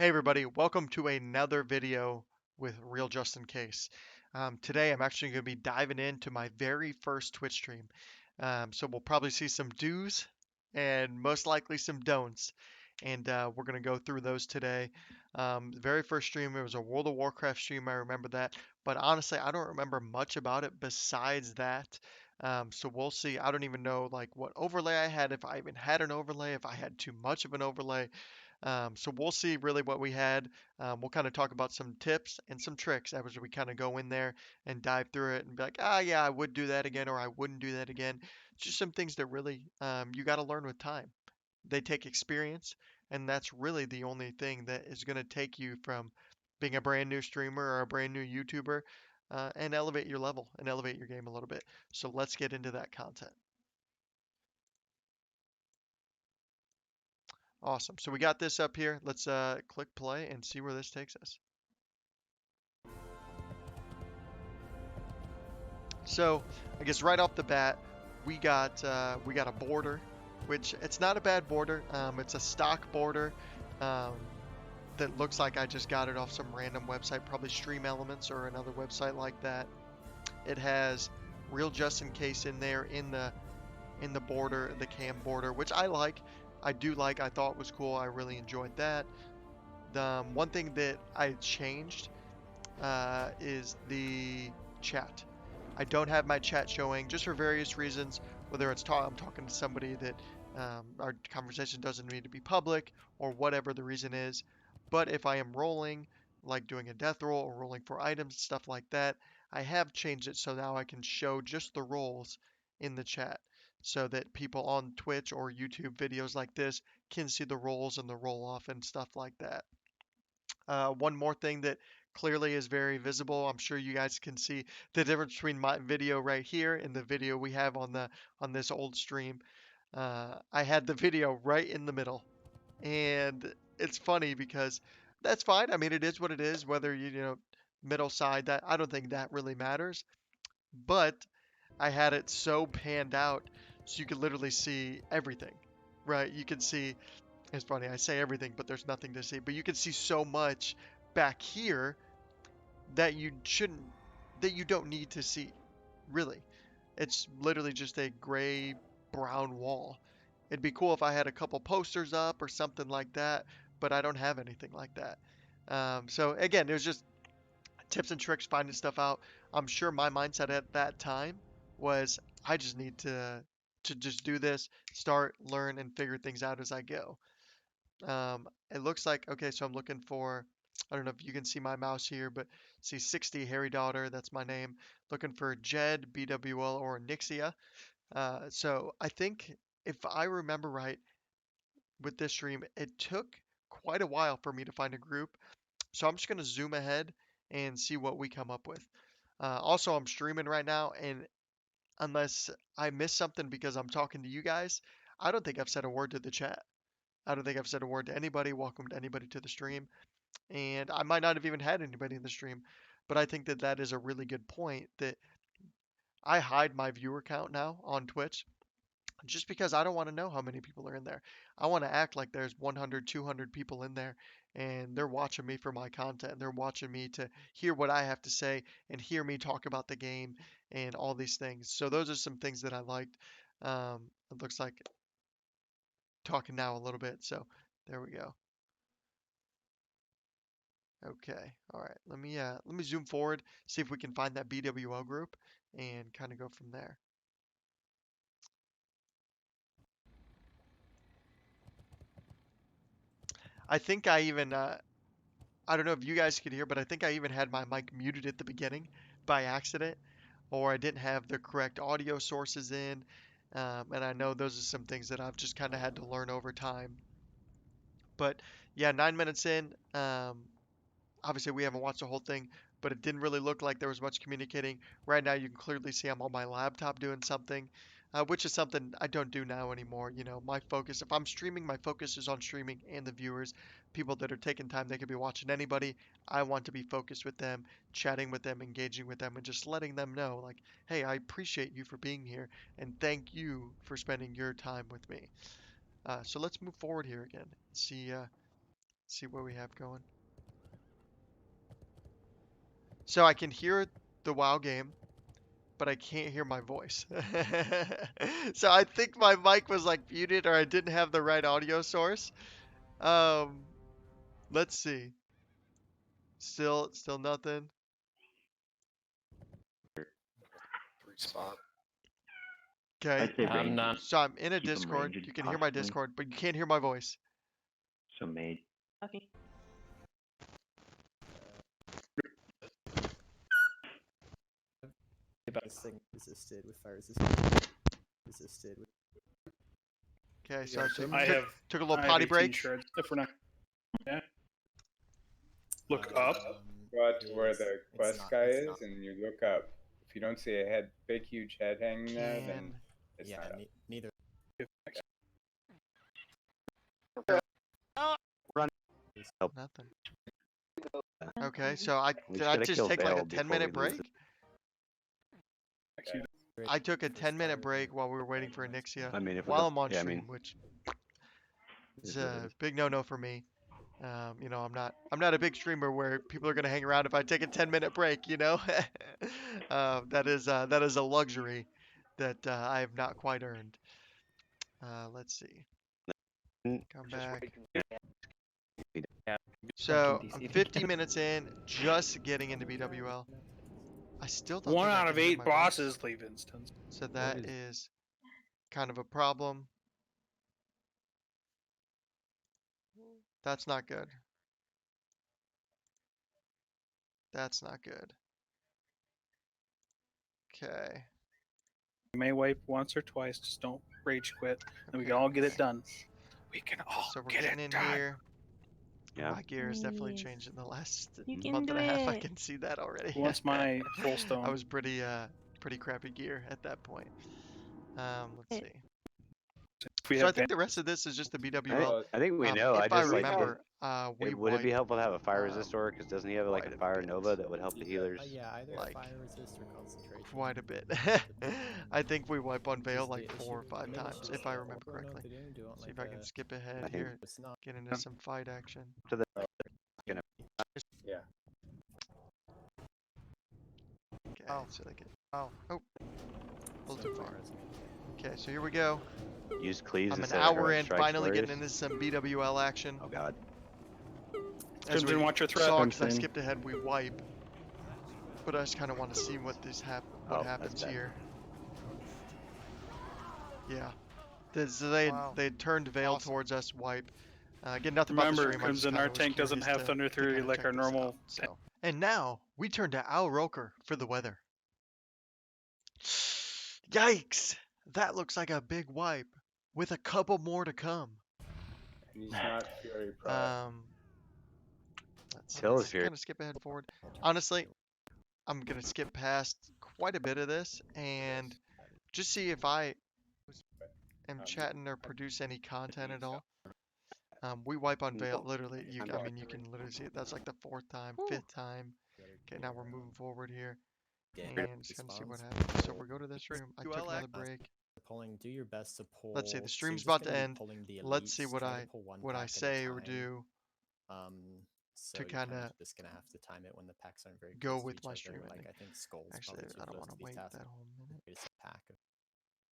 Hey everybody, welcome to another video with RealJustinCase. Today I'm actually going to be diving into my very first Twitch stream. So we'll probably see some do's and most likely some don'ts. And we're going to go through those today. The very first stream, it was a World of Warcraft stream, I remember that. But honestly, I don't remember much about it besides that. So we'll see. I don't even know like what overlay I had, if I even had an overlay, if I had too much of an overlay. So we'll see really what we had. We'll kind of talk about some tips and some tricks as we kind of go in there and dive through it and be like, yeah, I would do that again, or I wouldn't do that again. Just some things that really you got to learn with time. They take experience, and that's really the only thing that is going to take you from being a brand new streamer or a brand new YouTuber and elevate your level and elevate your game a little bit. So let's get into that content. Awesome. So we got this up here. Let's click play and see where this takes us. So I guess right off the bat, we got a border, which it's not a bad border. It's a stock border that looks like I just got it off some random website, probably Stream Elements or another website like that. It has Real Just in Case in there in the border, the cam border, which I like. I do like. I thought was cool. I really enjoyed that. The one thing that I changed is the chat. I don't have my chat showing just for various reasons, whether it's I'm talking to somebody that our conversation doesn't need to be public or whatever the reason is. But if I am rolling, like doing a death roll or rolling for items, stuff like that, I have changed it so now I can show just the rolls in the chat so that people on Twitch or YouTube videos like this can see the rolls and the roll off and stuff like that. One more thing that clearly is very visible. I'm sure you guys can see the difference between my video right here and the video we have on this old stream. I had the video right in the middle, and it's funny because that's fine. I mean, it is what it is. Whether you middle side, that I don't think that really matters. But I had it so panned out so you could literally see everything, right? You can see it's funny, I say everything, but there's nothing to see. But you can see so much back here that you shouldn't, that you don't need to see, really. It's literally just a gray brown wall. It'd be cool if I had a couple posters up or something like that, but I don't have anything like that. So again, it was just tips and tricks finding stuff out. I'm sure my mindset at that time was I just need to just do this, start, learn, and figure things out as I go. It looks like, okay, so I'm looking for, I don't know if you can see my mouse here, but see 60 Harry Daughter, that's my name. Looking for Jed, BWL, or Nixia. So I think if I remember right with this stream, it took quite a while for me to find a group. So I'm just going to zoom ahead and see what we come up with. Also, I'm streaming right now, and unless I miss something because I'm talking to you guys, I don't think I've said a word to the chat. I don't think I've said a word to anybody, welcomed anybody to the stream, and I might not have even had anybody in the stream, but I think that that is a really good point that I hide my viewer count now on Twitch just because I don't want to know how many people are in there. I want to act like there's 100, 200 people in there and they're watching me for my content. They're watching me to hear what I have to say and hear me talk about the game and all these things. So those are some things that I liked. It looks like talking now a little bit. So there we go. Okay. All right. Let me zoom forward, see if we can find that BWL group and kind of go from there. I think I even I don't know if you guys could hear, but I think I even had my mic muted at the beginning by accident, or I didn't have the correct audio sources in. And I know those are some things that I've just kind of had to learn over time. But yeah, 9 minutes in, obviously we haven't watched the whole thing, but it didn't really look like there was much communicating. Right now you can clearly see I'm on my laptop doing something, which is something I don't do now anymore. You know, my focus, if I'm streaming, my focus is on streaming and the viewers, people that are taking time, they could be watching anybody. I want to be focused with them, chatting with them, engaging with them, and just letting them know, like, hey, I appreciate you for being here, and thank you for spending your time with me. So let's move forward here again. See see what we have going. So I can hear the WoW game, but I can't hear my voice. So I think my mic was like muted or I didn't have the right audio source. Let's see. Still nothing. Spot. Okay. I'd say range. So I'm in a Keep 'em Discord. ranged You can hear my constantly. Discord, but you can't hear my voice. So mage. Okay. This thing resisted with fire resisted with. Okay, so I took a little I have potty 18 break. shards. If we're not, yeah. Look up. Go to where It's- the it's quest not- guy it's is, not. and you look up. If you don't see a head, big huge head hanging there, then Can it's Yeah, not up. neither. nothing. Okay, so We did I gotta just kill take like a Veil before 10-minute we lose break? Actually, I took a 10-minute break while we were waiting for Anixia I mean, if we while don't- I'm on yeah, I stream, mean, which is is what it a is. big no-no for me. You know, I'm not a big streamer where people are gonna hang around if I take a 10-minute break. You know, that is a luxury that I have not quite earned. Let's see. Come back. So I'm 50 minutes in, just getting into BWL. I still don't one think I out can of hear 8 my voice. bosses leave instance. So that is kind of a problem. That's not good. That's not good. Okay. You may wipe once or twice. Just don't rage quit, and we can Okay. all get it done. We can all So we're get getting it in done. here. Yeah. My gear has definitely Yes. changed in the last You can month and a do half. I it. can see that already. Who wants my full stone? I was pretty crappy gear at that point. Let's see. If we So I have think the rest of this is just the I BWL. think we know. I If I just like. remember, we Would it be wipe helpful to have a fire resistor? Because doesn't he have like quite a a fire bit. nova that would help the healers? Yeah, either Like, fire resist or concentration. quite a bit. depending I on- think we wipe on Veil Is like the 4 or issue- 5 the main times, issue if is I the remember auto node correctly. they don't do it See like if I can a- skip ahead I think here, It's not. get into some fight action. Yeah. Okay, so they get. Oh, a little too far. Okay, so here we go. Use cleaves I'm an instead of hour heroic in, strikes, finally warriors. getting into some BWL action. Oh god. As we Crimson, watch your threat. saw, 'cause I Crimson. skipped ahead, we wipe. But I just kind of want to see what Oh, that's happens bad. here. Yeah. They turned Veil towards us, wipe. Again, nothing about the Remember, stream. I just Crimson, kinda our was tank doesn't curious have Thunder to Fury kinda like check our this normal. out, so. And now we turn to Al Roker for the weather. Yikes! That looks like a big wipe, with a couple more to come. And he's not Fury Pro. Let's Still is Fury. kind of skip ahead and forward. Honestly, I'm gonna skip past quite a bit of this and just see if I am chatting or produce any content at all. We wipe on Veil. Literally, I mean, you can literally see it. That's like the 4th time, 5th time. Okay, now we're moving forward here. And just gonna see what happens. So we go to this room. I took another break. Do your best to pull. Let's see. The so you're stream's just about to gonna be end. pulling the Let's see elites, what try to I pull one pack at a say or time. do. So to you're kinda just gonna have to time it when the packs aren't very go close to with each my other. stream Like ending. I think skulls. Actually, probably I don't too want to close wait these that whole minute. Greatest pack.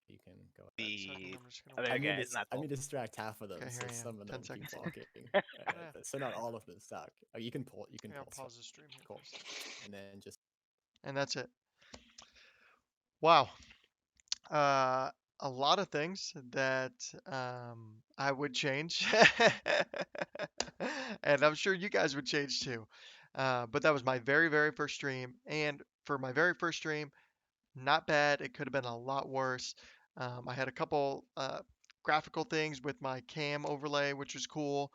You can go. I'm just gonna other wait. guy is not I need to distract half of them, Okay, so here I am. some of 10 them keep seconds. walking. So not all of them stuck. Oh, you can pull. You can Yeah, I'll pull. pause the stream here. Cool. And then just. And that's it. Wow. A lot of things that I would change, and I'm sure you guys would change too. But that was my very, very first stream, and for my very first stream, not bad. It could have been a lot worse. I had a couple graphical things with my cam overlay, which was cool,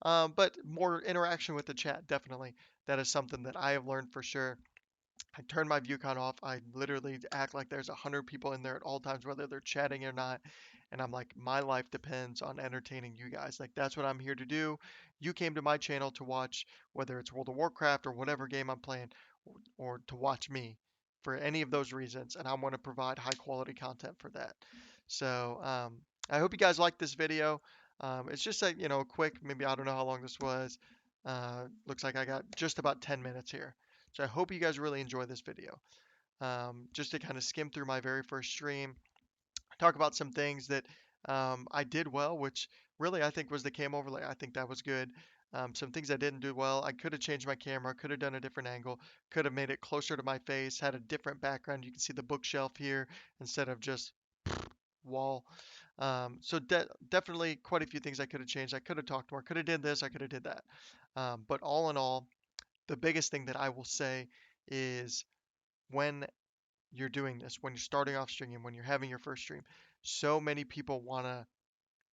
but more interaction with the chat, definitely. That is something that I have learned for sure. I turn my view count off. I literally act like there's 100 people in there at all times, whether they're chatting or not. And I'm like, my life depends on entertaining you guys. Like, that's what I'm here to do. You came to my channel to watch, whether it's World of Warcraft or whatever game I'm playing, or to watch me for any of those reasons. And I want to provide high quality content for that. So, I hope you guys like this video. It's just like, you know, quick, maybe I don't know how long this was. Looks like I got just about 10 minutes here. So I hope you guys really enjoy this video. Just to kind of skim through my very first stream, talk about some things that I did well, which really I think was the cam overlay. I think that was good. Some things I didn't do well. I could have changed my camera, could have done a different angle, could have made it closer to my face, had a different background. You can see the bookshelf here instead of just wall. So definitely quite a few things I could have changed. I could have talked more, could have did this, I could have did that. But all in all, the biggest thing that I will say is when you're doing this, when you're starting off streaming, when you're having your first stream, so many people want to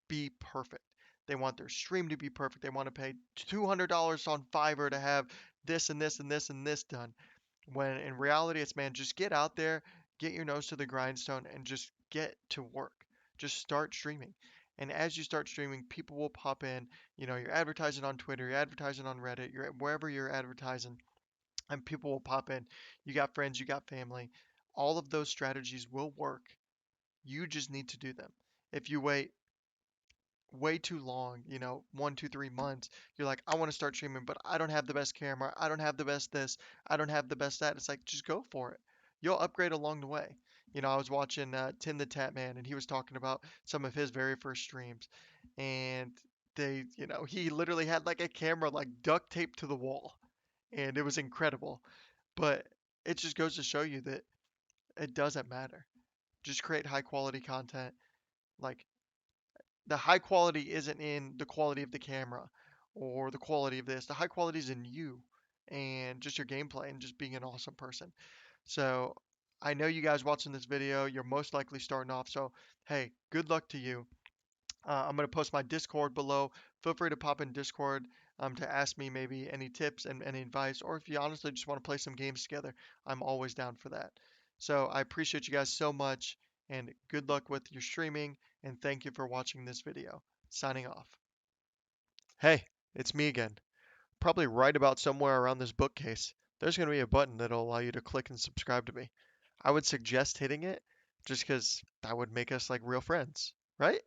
be perfect. They want their stream to be perfect. They want to pay $200 on Fiverr to have this and this and this and this done. When in reality, it's man, just get out there, get your nose to the grindstone, and just get to work. Just start streaming. And as you start streaming, people will pop in. You know, you're advertising on Twitter, you're advertising on Reddit, you're wherever you're advertising, and people will pop in. You got friends, you got family. All of those strategies will work. You just need to do them. If you wait way too long, you know, 1, 2, 3 months, you're like, I want to start streaming, but I don't have the best camera, I don't have the best this, I don't have the best that. It's like, just go for it. You'll upgrade along the way. You know, I was watching Tim the Tap Man, and he was talking about some of his very first streams, and he literally had like a camera like duct taped to the wall, and it was incredible. But it just goes to show you that it doesn't matter. Just create high quality content. Like, the high quality isn't in the quality of the camera or the quality of this. The high quality is in you and just your gameplay and just being an awesome person. So I know you guys watching this video, you're most likely starting off. So hey, good luck to you. I'm going to post my Discord below. Feel free to pop in Discord to ask me maybe any tips and any advice, or if you honestly just want to play some games together, I'm always down for that. So I appreciate you guys so much, and good luck with your streaming, and thank you for watching this video. Signing off. Hey, it's me again. Probably right about somewhere around this bookcase, there's going to be a button that'll allow you to click and subscribe to me. I would suggest hitting it just because that would make us like real friends, right?